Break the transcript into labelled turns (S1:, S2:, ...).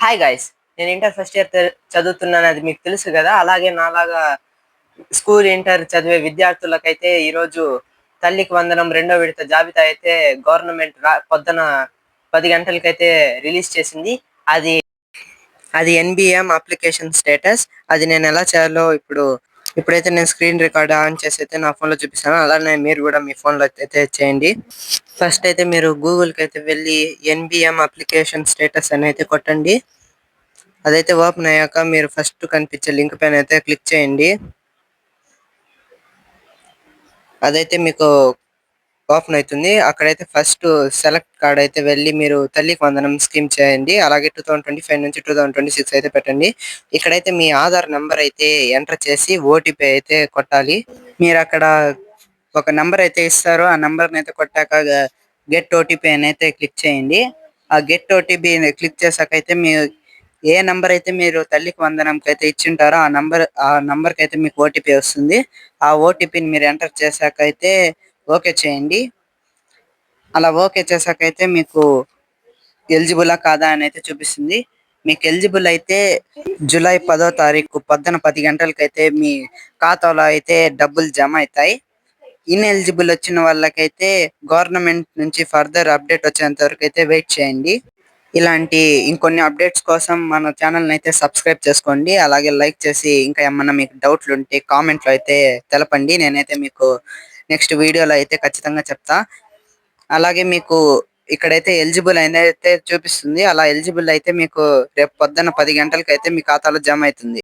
S1: Hi guys. నేను inter first year చదువుతున్నాను, అది మీకు తెలుసు కదా. అలాగే నాలాగా స్కూల్ ఇంటర్ చదివే విద్యార్థులకైతే ఈరోజు తల్లికి వందనం రెండో విడత జాబితా అయితే గవర్నమెంట్ పొద్దున 10 గంటలకైతే రిలీజ్ చేసింది. అది అది ఎన్బిఎం అప్లికేషన్ స్టేటస్. అది నేను ఎలా చేయాలో ఇప్పుడైతే నేను స్క్రీన్ రికార్డ్ ఆన్ చేసి అయితే నా ఫోన్లో చూపిస్తాను. అలానే మీరు కూడా మీ ఫోన్లో అయితే చేయండి. ఫస్ట్ అయితే మీరు గూగుల్కి అయితే వెళ్ళి ఎన్బిఎం అప్లికేషన్ స్టేటస్ అని అయితే కొట్టండి. అదైతే ఓపెన్ అయ్యాక మీరు ఫస్ట్ కనిపించే లింక్ పైన అయితే క్లిక్ చేయండి. అదైతే మీకు ఓపెన్ అవుతుంది. అక్కడైతే ఫస్ట్ సెలెక్ట్ కార్డ్ అయితే వెళ్ళి మీరు తల్లికి వందనం స్కీమ్ చేయండి. అలాగే 2025 నుంచి 2026 అయితే పెట్టండి. ఇక్కడైతే మీ ఆధార్ నెంబర్ అయితే ఎంటర్ చేసి ఓటీపీ అయితే కొట్టాలి. మీరు అక్కడ ఒక నెంబర్ అయితే ఇస్తారు. ఆ నెంబర్ని అయితే కొట్టాక గెట్ ఓటీపీ అని అయితే క్లిక్ చేయండి. ఆ గెట్ ఓటీపీ క్లిక్ చేశాక అయితే మీ ఏ నంబర్ అయితే మీరు తల్లికి వందనంకి అయితే ఇచ్చింటారో ఆ నంబర్కి అయితే మీకు ఓటీపీ వస్తుంది. ఆ ఓటీపీని మీరు ఎంటర్ చేశాక అయితే ఓకే చేయండి. అలా ఓకే చేశాక అయితే మీకు ఎలిజిబులా కాదా అని అయితే చూపిస్తుంది. మీకు ఎలిజిబుల్ అయితే జూలై 10వ తారీఖు పొద్దున 10 గంటలకైతే మీ ఖాతాలో అయితే డబ్బులు జమ అవుతాయి. ఇన్ఎలిజిబుల్ వచ్చిన వాళ్ళకైతే గవర్నమెంట్ నుంచి ఫర్దర్ అప్డేట్ వచ్చేంత వరకు అయితే వెయిట్ చేయండి. ఇలాంటి ఇంకొన్ని అప్డేట్స్ కోసం మన ఛానల్ని అయితే సబ్స్క్రైబ్ చేసుకోండి. అలాగే లైక్ చేసి ఇంకా ఏమన్నా మీకు డౌట్లు ఉంటే కామెంట్లో అయితే తెలపండి. నేనైతే మీకు నెక్స్ట్ వీడియోలో అయితే ఖచ్చితంగా చెప్తా. అలాగే మీకు ఇక్కడైతే ఎలిజిబుల్ అయితే చూపిస్తుంది. అలా ఎలిజిబుల్ అయితే మీకు రేపు పొద్దున్న 10 గంటలకైతే మీ ఖాతాలో జమ అవుతుంది.